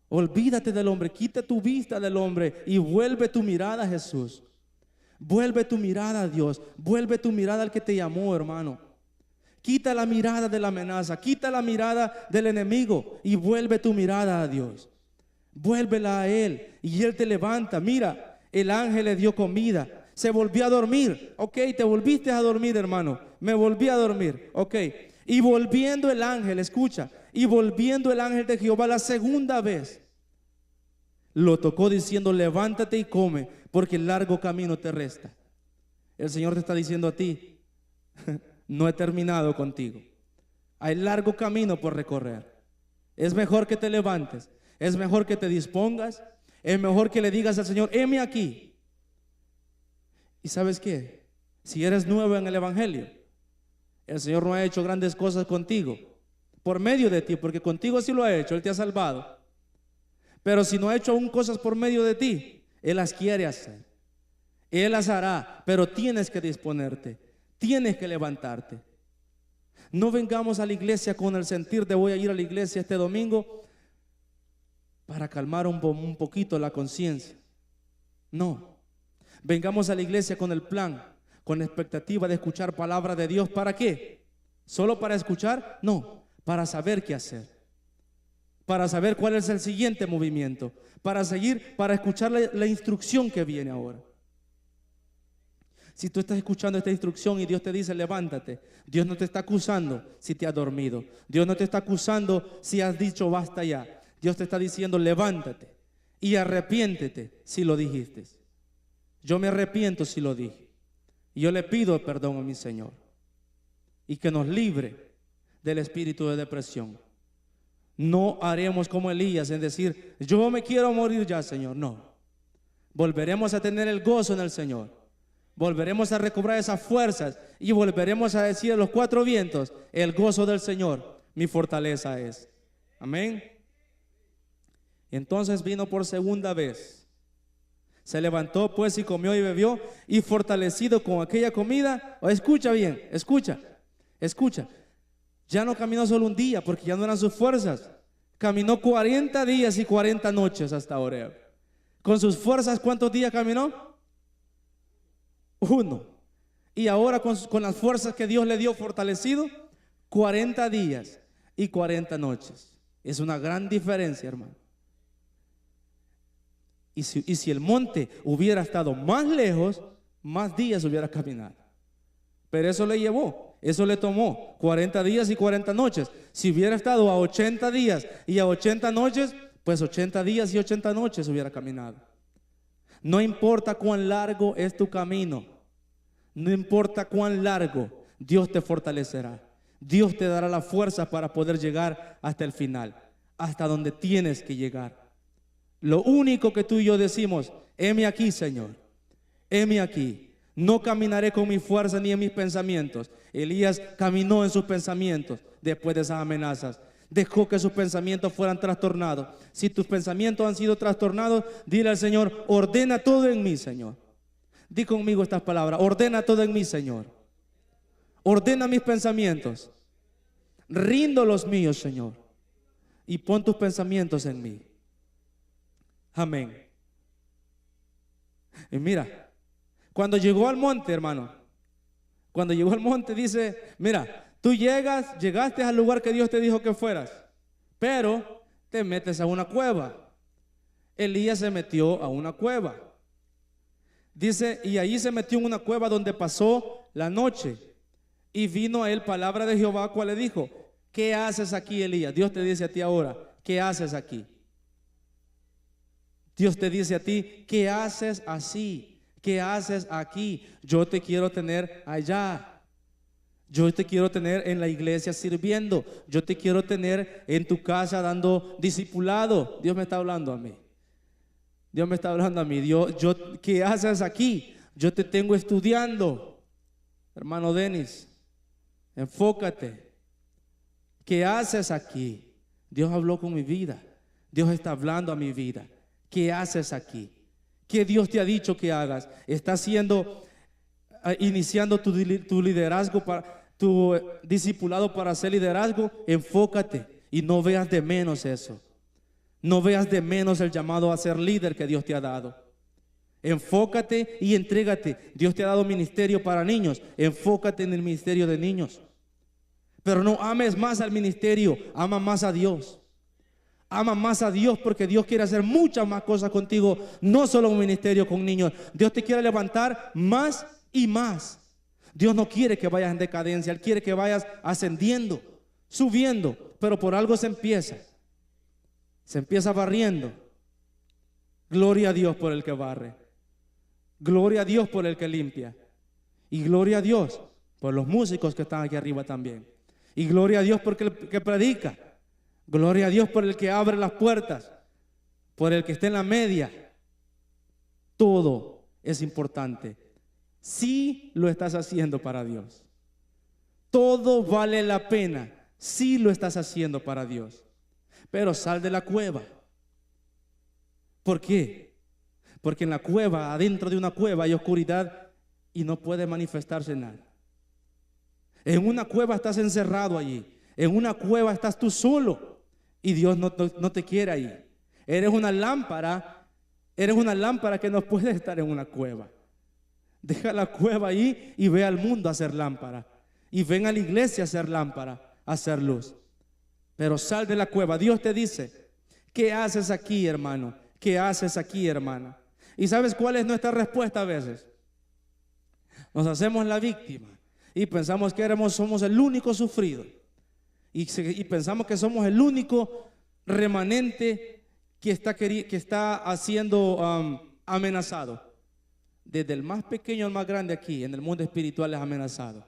A: Olvídate del hombre. Quita tu vista del hombre y vuelve tu mirada a Jesús. Vuelve tu mirada a Dios. Vuelve tu mirada al que te llamó, hermano. Quita la mirada de la amenaza. Quita la mirada del enemigo y vuelve tu mirada a Dios. Vuélvela a Él y Él te levanta. Mira, el ángel le dio comida. Se volvió a dormir. Ok, te volviste a dormir, hermano. Me volví a dormir. Ok. Y volviendo el ángel, escucha. Y volviendo el ángel de Jehová la segunda vez, lo tocó diciendo: levántate y come, porque el largo camino te resta. El Señor te está diciendo a ti: no he terminado contigo. Hay largo camino por recorrer. Es mejor que te levantes. Es mejor que te dispongas. Es mejor que le digas al Señor: heme aquí. ¿Y sabes qué? Si eres nuevo en el Evangelio, el Señor no ha hecho grandes cosas contigo por medio de ti, porque contigo sí lo ha hecho. Él te ha salvado. Pero si no ha hecho aún cosas por medio de ti, Él las quiere hacer. Él las hará, pero tienes que disponerte. Tienes que levantarte. No vengamos a la iglesia con el sentir de voy a ir a la iglesia este domingo para calmar un poquito la conciencia. No. Vengamos a la iglesia con el plan, con la expectativa de escuchar palabra de Dios. ¿Para qué? ¿Solo para escuchar? No, para saber qué hacer. Para saber cuál es el siguiente movimiento. Para escuchar la instrucción que viene ahora. Si tú estás escuchando esta instrucción y Dios te dice levántate, Dios no te está acusando si te has dormido. Dios no te está acusando si has dicho basta ya. Dios te está diciendo levántate y arrepiéntete si lo dijiste. Yo me arrepiento si lo dije. Y yo le pido perdón a mi Señor. Y que nos libre del espíritu de depresión. No haremos como Elías en decir yo me quiero morir ya, Señor. No. Volveremos a tener el gozo en el Señor. Volveremos a recobrar esas fuerzas y volveremos a decir a los cuatro vientos: el gozo del Señor mi fortaleza es. Amén. Entonces vino por segunda vez. Se levantó pues y comió y bebió, y fortalecido con aquella comida, escucha bien, escucha. Ya no caminó solo un día, porque ya no eran sus fuerzas. Caminó 40 días y 40 noches hasta Horeb. Con sus fuerzas, ¿cuántos días caminó? 1. Y ahora con las fuerzas que Dios le dio fortalecido, 40 días y 40 noches. Es una gran diferencia, hermano. Y si el monte hubiera estado más lejos, más días hubiera caminado. Pero eso le llevó. Eso le tomó 40 días y 40 noches. Si hubiera estado a 80 días y a 80 noches, pues 80 días y 80 noches hubiera caminado. No importa cuán largo es tu camino, no importa cuán largo, Dios te fortalecerá. Dios te dará la fuerza para poder llegar hasta el final, hasta donde tienes que llegar. Lo único que tú y yo decimos: heme aquí, Señor, heme aquí. No caminaré con mi fuerza ni en mis pensamientos. Elías caminó en sus pensamientos después de esas amenazas. Dejó que sus pensamientos fueran trastornados. Si tus pensamientos han sido trastornados, dile al Señor: ordena todo en mí, Señor. Di conmigo estas palabras: ordena todo en mí, Señor. Ordena mis pensamientos. Rindo los míos, Señor, y pon tus pensamientos en mí. Amén. Y mira, cuando llegó al monte, hermano, cuando llegó al monte dice: mira, tú llegaste al lugar que Dios te dijo que fueras, pero te metes a una cueva. Elías se metió a una cueva. Dice, y ahí se metió en una cueva donde pasó la noche. Y vino a él palabra de Jehová, cual le dijo: ¿qué haces aquí, Elías? Dios te dice a ti ahora: ¿qué haces aquí? Dios te dice a ti: ¿qué haces así? ¿Qué haces aquí? Yo te quiero tener allá. Yo te quiero tener en la iglesia sirviendo. Yo te quiero tener en tu casa dando discipulado. Dios me está hablando a mí. Dios me está hablando a mí. ¿Qué haces aquí? Yo te tengo estudiando. Hermano Denis, enfócate. ¿Qué haces aquí? Dios habló con mi vida. Dios está hablando a mi vida. ¿Qué haces aquí? ¿Qué Dios te ha dicho que hagas? ¿Estás iniciando tu liderazgo, tu discipulado para hacer liderazgo? Enfócate y no veas de menos eso. No veas de menos el llamado a ser líder que Dios te ha dado. Enfócate y entrégate. Dios te ha dado ministerio para niños. Enfócate en el ministerio de niños. Pero no ames más al ministerio, ama más a Dios. Ama más a Dios, porque Dios quiere hacer muchas más cosas contigo, no solo un ministerio con niños. Dios te quiere levantar más y más. Dios no quiere que vayas en decadencia, Él quiere que vayas ascendiendo, subiendo, pero por algo se empieza. Se empieza barriendo. Gloria a Dios por el que barre. Gloria a Dios por el que limpia. Y gloria a Dios por los músicos que están aquí arriba también. Y gloria a Dios por el que predica. Gloria a Dios por el que abre las puertas, por el que está en la media. Todo es importante si lo estás haciendo para Dios. Todo vale la pena si lo estás haciendo para Dios. Pero sal de la cueva. ¿Por qué? Porque en la cueva, adentro de una cueva, hay oscuridad y no puede manifestarse nada. En una cueva estás encerrado allí. En una cueva estás tú solo. Y Dios no te quiere ahí. Eres una lámpara que no puede estar en una cueva. Deja la cueva ahí y ve al mundo a hacer lámpara. Y ven a la iglesia a hacer lámpara, a hacer luz. Pero sal de la cueva. Dios te dice: ¿qué haces aquí, hermano? ¿Qué haces aquí, hermana? ¿Y sabes cuál es nuestra respuesta a veces? Nos hacemos la víctima y pensamos que somos el único sufrido. Y pensamos que somos el único remanente que está siendo amenazado. Desde el más pequeño al más grande aquí en el mundo espiritual es amenazado.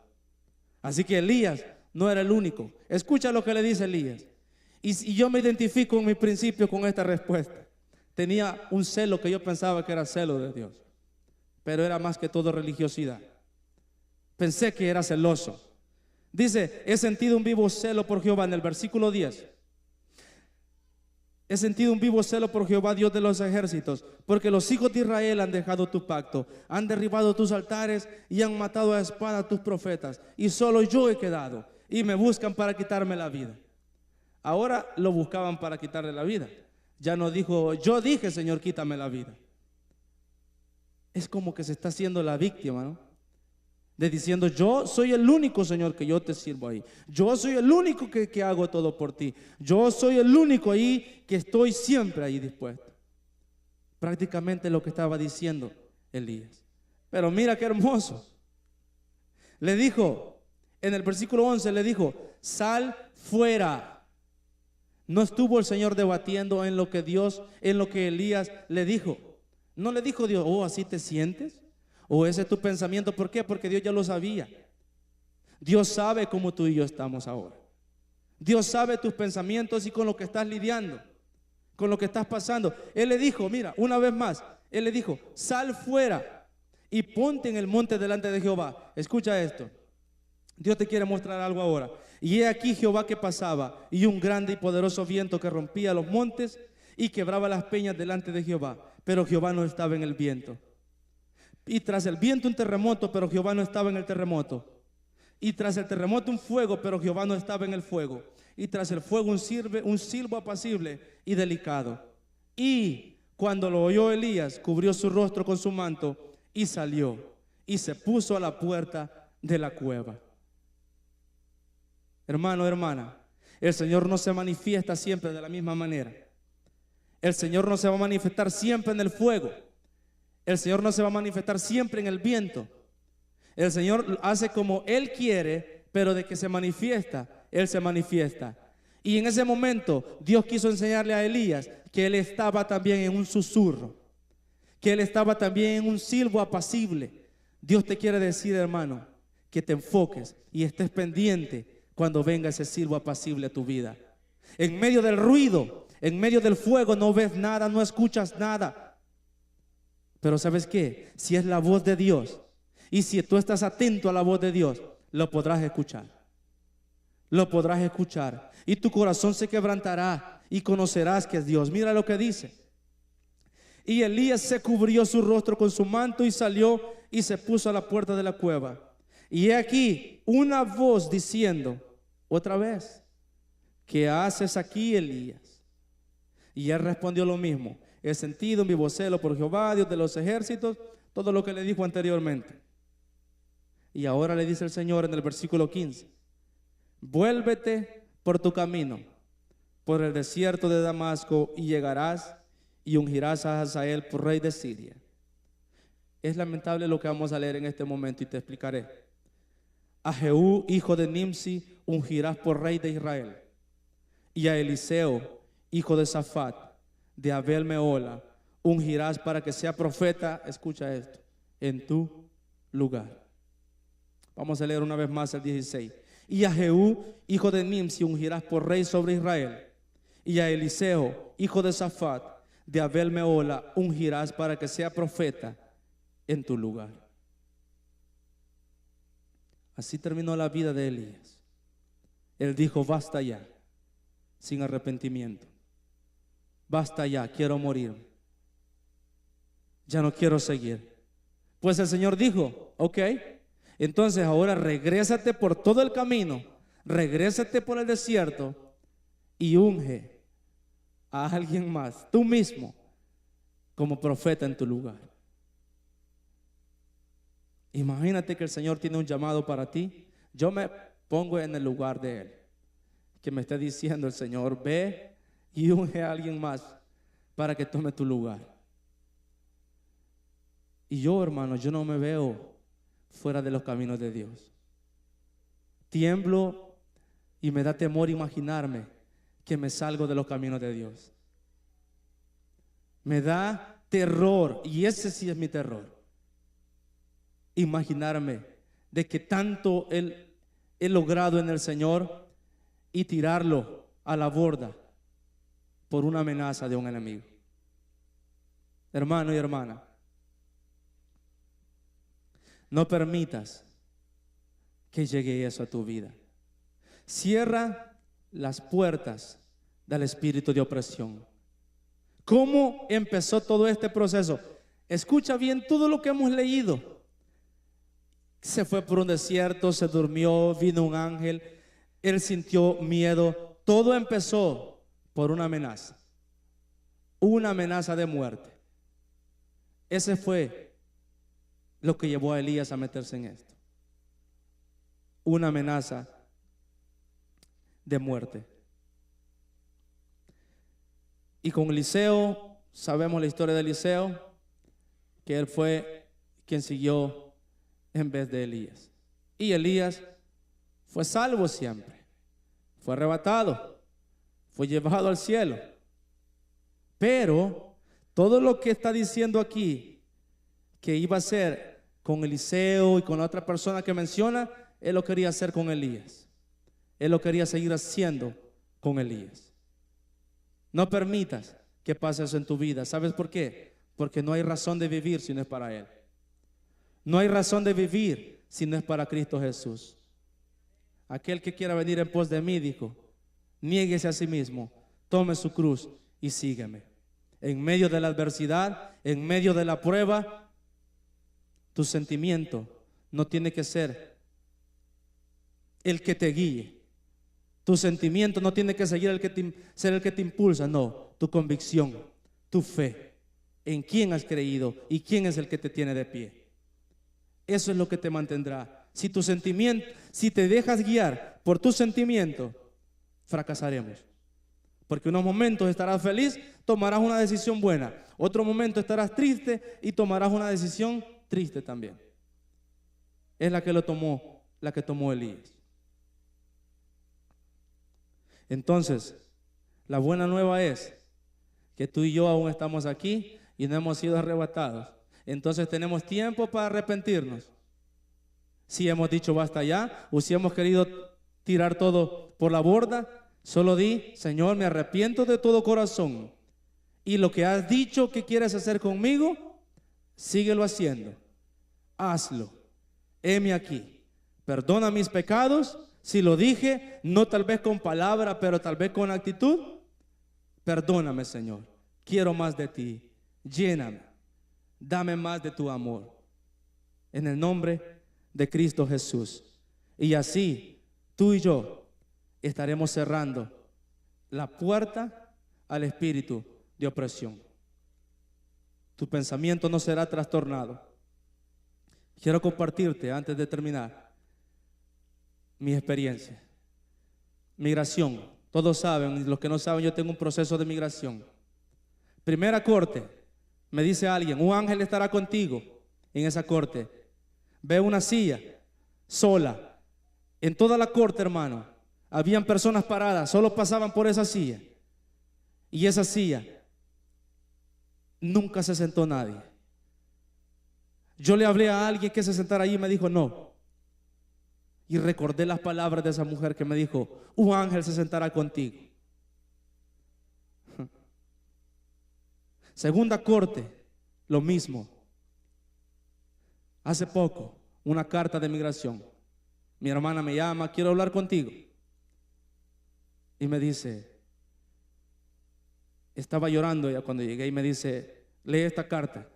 A: Así que Elías no era el único. Escucha lo que le dice Elías. Y yo me identifico en mi principio con esta respuesta. Tenía un celo que yo pensaba que era celo de Dios, pero era más que todo religiosidad. Pensé que era celoso. Dice: he sentido un vivo celo por Jehová, en el versículo 10. He sentido un vivo celo por Jehová, Dios de los ejércitos, porque los hijos de Israel han dejado tu pacto, han derribado tus altares y han matado a espada a tus profetas, y solo yo he quedado, y me buscan para quitarme la vida. Ahora lo buscaban para quitarle la vida. Ya no dijo: yo dije, Señor, quítame la vida. Es como que se está haciendo la víctima, ¿no? De diciendo: yo soy el único, Señor, que yo te sirvo ahí. Yo soy el único que hago todo por ti. Yo soy el único ahí que estoy siempre ahí dispuesto. Prácticamente lo que estaba diciendo Elías. Pero mira qué hermoso. Le dijo: En el versículo 11 le dijo, sal fuera. No estuvo el Señor debatiendo en lo que Elías le dijo. No le dijo Dios, oh, ¿así te sientes? ¿O ese es tu pensamiento? ¿Por qué? Porque Dios ya lo sabía. Dios sabe cómo tú y yo estamos ahora. Dios sabe tus pensamientos y con lo que estás lidiando, con lo que estás pasando. Él le dijo, mira, una vez más, Él le dijo, sal fuera y ponte en el monte delante de Jehová. Escucha esto. Dios te quiere mostrar algo ahora. Y he aquí Jehová que pasaba, y un grande y poderoso viento que rompía los montes y quebraba las peñas delante de Jehová. Pero Jehová no estaba en el viento. Y tras el viento un terremoto, pero Jehová no estaba en el terremoto. Y tras el terremoto un fuego, pero Jehová no estaba en el fuego. Y tras el fuego un silbo apacible y delicado. Y cuando lo oyó Elías, cubrió su rostro con su manto y salió y se puso a la puerta de la cueva. Hermano, hermana, el Señor no se manifiesta siempre de la misma manera. El Señor no se va a manifestar siempre en el fuego. El Señor no se va a manifestar siempre en el viento. El Señor hace como Él quiere, pero de que se manifiesta, Él se manifiesta. Y en ese momento Dios quiso enseñarle a Elías que Él estaba también en un susurro, que Él estaba también en un silbo apacible. Dios te quiere decir, hermano, que te enfoques y estés pendiente cuando venga ese silbo apacible a tu vida. En medio del ruido, en medio del fuego, no ves nada, no escuchas nada. Pero ¿sabes qué? Si es la voz de Dios, y si tú estás atento a la voz de Dios, lo podrás escuchar. Lo podrás escuchar. Y tu corazón se quebrantará y conocerás que es Dios. Mira lo que dice. Y Elías se cubrió su rostro con su manto y salió y se puso a la puerta de la cueva. Y he aquí una voz diciendo, otra vez, ¿qué haces aquí, Elías? Y él respondió lo mismo. He sentido mi vocelo por Jehová, Dios de los ejércitos, todo lo que le dijo anteriormente. Y ahora le dice el Señor en el versículo 15, vuélvete por tu camino, por el desierto de Damasco, y llegarás y ungirás a Hazael por rey de Siria. Es lamentable lo que vamos a leer en este momento y te explicaré. A Jehú, hijo de Nimsi, ungirás por rey de Israel. Y a Eliseo, hijo de Safat, de Abel Meola, ungirás para que sea profeta, escucha esto, en tu lugar. Vamos a leer una vez más el 16. Y a Jehú, hijo de Nimsi, ungirás por rey sobre Israel. Y a Eliseo, hijo de Safat, de Abel Meola, ungirás para que sea profeta en tu lugar. Así terminó la vida de Elías. Él dijo, basta ya, sin arrepentimiento. Basta ya, quiero morir. Ya no quiero seguir. Pues el Señor dijo, ok, entonces ahora regrésate por todo el camino, regrésate por el desierto y unge a alguien más, tú mismo, como profeta en tu lugar. Imagínate que el Señor tiene un llamado para ti. Yo me pongo en el lugar de Él, que me esté diciendo el Señor, ve y unge a alguien más para que tome tu lugar. Y yo, hermano, yo no me veo fuera de los caminos de Dios. Tiemblo y me da temor imaginarme que me salgo de los caminos de Dios. Me da terror, y ese sí es mi terror. Imaginarme de que tanto he logrado en el Señor y tirarlo a la borda por una amenaza de un enemigo. Hermano y hermana, no permitas que llegue eso a tu vida. Cierra las puertas del espíritu de opresión. ¿Cómo empezó todo este proceso? Escucha bien todo lo que hemos leído. Se fue por un desierto, se durmió, vino un ángel, él sintió miedo. Todo empezó por una amenaza de muerte. Ese fue lo que llevó a Elías a meterse en esto. Una amenaza de muerte. Y con Eliseo, sabemos la historia de Eliseo, que él fue quien siguió en vez de Elías. Y Elías fue salvo siempre, fue arrebatado, fue llevado al cielo. Pero todo lo que está diciendo aquí, que iba a ser con Eliseo y con la otra persona que menciona, él lo quería hacer con Elías. Él lo quería seguir haciendo con Elías. No permitas que pase eso en tu vida. ¿Sabes por qué? Porque no hay razón de vivir si no es para Él. No hay razón de vivir si no es para Cristo Jesús. Aquel que quiera venir en pos de mí, dijo, niéguese a sí mismo, tome su cruz y sígueme. En medio de la adversidad, en medio de la prueba, tu sentimiento no tiene que ser el que te guíe. Tu sentimiento no tiene que ser el que te impulsa. No, tu convicción, tu fe, en quién has creído y quién es el que te tiene de pie. Eso es lo que te mantendrá. Si tu sentimiento, si te dejas guiar por tu sentimiento, fracasaremos. Porque unos momentos estarás feliz, tomarás una decisión buena. Otro momento estarás triste y tomarás una decisión triste también. Es la que tomó Elías. Entonces, la buena nueva es que tú y yo aún estamos aquí y no hemos sido arrebatados. Entonces tenemos tiempo para arrepentirnos. Si hemos dicho basta ya, o si hemos querido tirar todo por la borda, solo di, Señor, me arrepiento de todo corazón. Y lo que has dicho que quieres hacer conmigo, síguelo haciendo. Hazlo. Heme aquí. Perdona mis pecados. Si lo dije, no tal vez con palabra, pero tal vez con actitud. Perdóname, Señor. Quiero más de ti. Lléname. Dame más de tu amor. En el nombre de Cristo Jesús. Y así, tú y yo estaremos cerrando la puerta al espíritu de opresión. Tu pensamiento no será trastornado. Quiero compartirte, antes de terminar, mi experiencia. Migración. Todos saben, y los que no saben, yo tengo un proceso de migración. Primera corte, me dice alguien, un ángel estará contigo en esa corte. Ve una silla sola. En toda la corte, hermano, habían personas paradas, solo pasaban por esa silla. Y esa silla nunca se sentó nadie. Yo le hablé a alguien que se sentara allí y me dijo no. Y recordé las palabras de esa mujer que me dijo, un ángel se sentará contigo. Segunda corte, lo mismo. Hace poco, una carta de migración. Mi hermana me llama, quiero hablar contigo. Y me dice, estaba llorando ya cuando llegué y me dice, lee esta carta.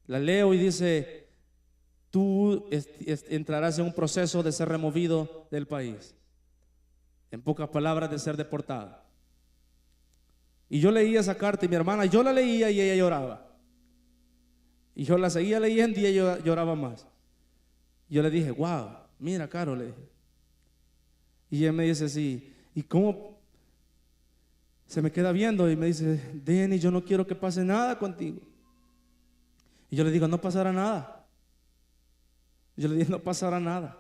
A: La leo y dice, tú entrarás en un proceso de ser removido del país. En pocas palabras, de ser deportado. Y yo leía esa carta y mi hermana, yo la leía y ella lloraba. Y yo la seguía leyendo y ella lloraba más. Yo le dije, wow, mira, Caro, le dije. Y ella me dice, sí, ¿y cómo? Se me queda viendo y me dice, Denny, yo no quiero que pase nada contigo. Y yo le digo, no pasará nada. Yo le dije, no pasará nada.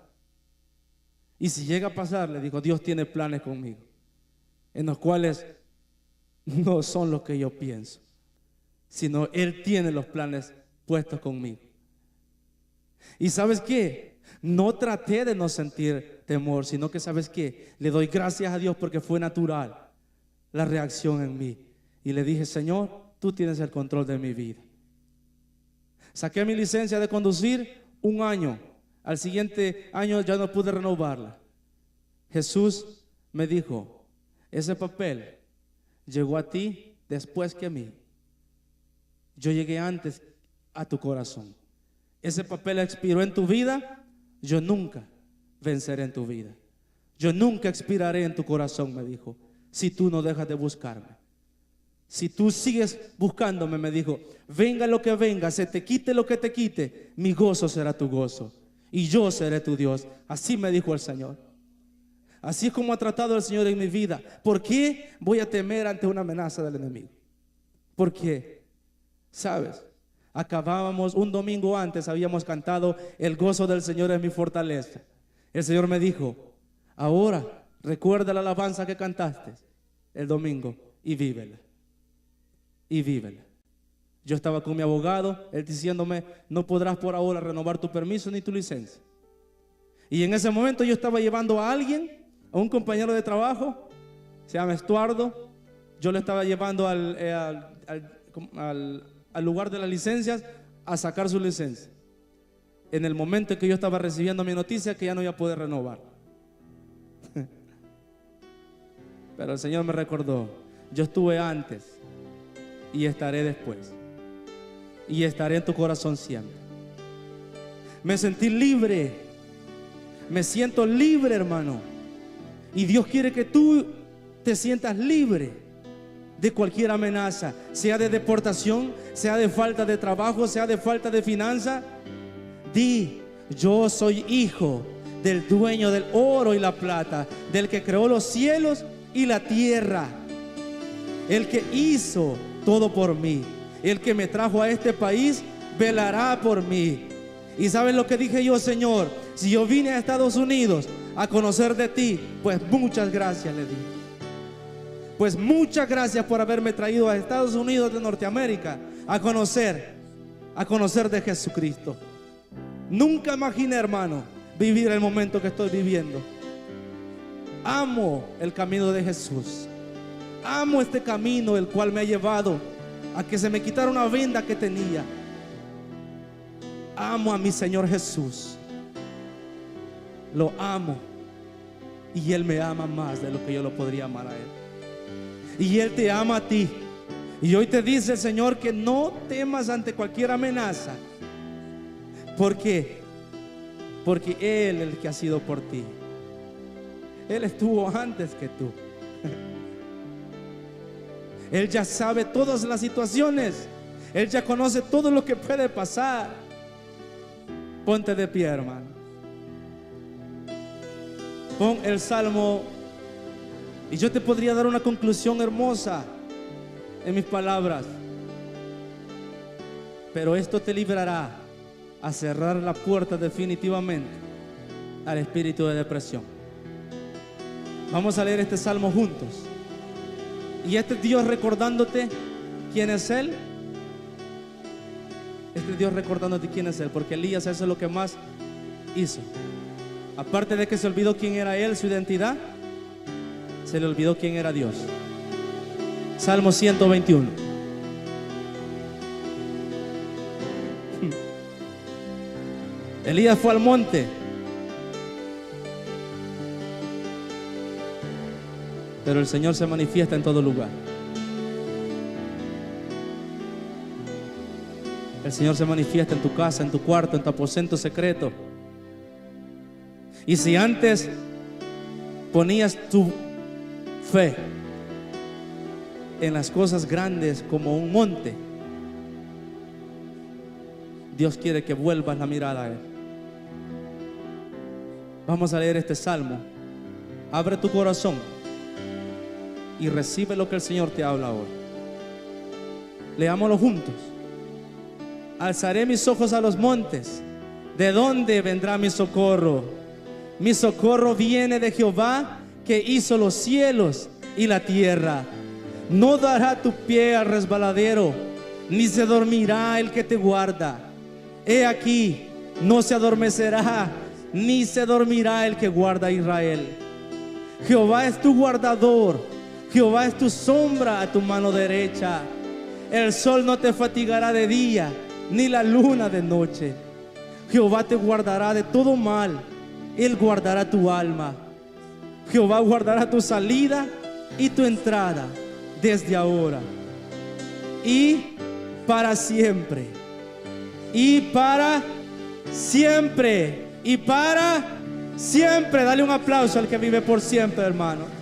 A: Y si llega a pasar, le digo, Dios tiene planes conmigo, en los cuales no son los que yo pienso, sino Él tiene los planes puestos conmigo. Y ¿sabes qué? No traté de no sentir temor, sino que ¿sabes qué? Le doy gracias a Dios porque fue natural la reacción en mí. Y le dije, Señor, tú tienes el control de mi vida. Saqué mi licencia de conducir un año. Al siguiente año ya no pude renovarla. Jesús me dijo, ese papel llegó a ti después que a mí. Yo llegué antes a tu corazón. Ese papel expiró en tu vida. Yo nunca venceré en tu vida. Yo nunca expiraré en tu corazón, me dijo, si tú no dejas de buscarme. Si tú sigues buscándome, me dijo, venga lo que venga, se te quite lo que te quite, mi gozo será tu gozo y yo seré tu Dios. Así me dijo el Señor. Así es como ha tratado el Señor en mi vida. ¿Por qué voy a temer ante una amenaza del enemigo? Porque, ¿sabes? Acabábamos un domingo antes, habíamos cantado, el gozo del Señor es mi fortaleza. El Señor me dijo, Ahora, recuerda la alabanza que cantaste el domingo y vívela. Y vívela. Yo estaba con mi abogado, él diciéndome: no podrás por ahora renovar tu permiso ni tu licencia. Y en ese momento yo estaba llevando a alguien, a un compañero de trabajo, se llama Estuardo. Yo le estaba llevando al lugar de las licencias a sacar su licencia. En el momento en que yo estaba recibiendo mi noticia que ya no iba a poder renovar. Pero el Señor me recordó: yo estuve antes y estaré después, y estaré en tu corazón siempre. Me sentí libre, me siento libre, hermano. Y Dios quiere que tú te sientas libre de cualquier amenaza, sea de deportación, sea de falta de trabajo, sea de falta de finanza. Di: yo soy hijo del dueño del oro y la plata, del que creó los cielos y la tierra, el que hizo todo por mí, el que me trajo a este país, velará por mí. ¿Y sabes lo que dije yo? Señor, si yo vine a Estados Unidos a conocer de ti, pues muchas gracias, le dije. Pues muchas gracias por haberme traído a Estados Unidos de Norteamérica a conocer de Jesucristo. Nunca imaginé, hermano, vivir el momento que estoy viviendo. Amo el camino de Jesús. Amo este camino, el cual me ha llevado a que se me quitara una venda que tenía. Amo a mi Señor Jesús. Lo amo. Y Él me ama más de lo que yo lo podría amar a Él. Y Él te ama a ti. Y hoy te dice el Señor que no temas ante cualquier amenaza. ¿Por qué? Porque Él es el que ha sido por ti. Él estuvo antes que tú. Él ya sabe todas las situaciones. Él ya conoce todo lo que puede pasar. Ponte de pie, hermano. Pon el Salmo. Y yo te podría dar una conclusión hermosa en mis palabras, pero esto te librará a cerrar la puerta definitivamente al espíritu de depresión. Vamos a leer este salmo juntos. Y este es Dios recordándote quién es Él. Este es Dios recordándote quién es Él, porque Elías eso es lo que más hizo. Aparte de que se olvidó quién era Él, su identidad, se le olvidó quién era Dios. Salmo 121. Elías fue al monte. Pero el Señor se manifiesta en todo lugar. El Señor se manifiesta en tu casa, en tu cuarto, en tu aposento secreto. Y si antes ponías tu fe en las cosas grandes como un monte, Dios quiere que vuelvas la mirada a Él. Vamos a leer este salmo. Abre tu corazón y recibe lo que el Señor te habla ahora. Leámoslo juntos. Alzaré mis ojos a los montes. ¿De dónde vendrá mi socorro? Mi socorro viene de Jehová, que hizo los cielos y la tierra. No dará tu pie al resbaladero, ni se dormirá el que te guarda. He aquí, no se adormecerá, ni se dormirá el que guarda a Israel. Jehová es tu guardador, Jehová es tu sombra a tu mano derecha. El sol no te fatigará de día, ni la luna de noche. Jehová te guardará de todo mal, Él guardará tu alma. Jehová guardará tu salida y tu entrada desde ahora y para siempre, y para siempre, y para siempre. Dale un aplauso al que vive por siempre, hermano.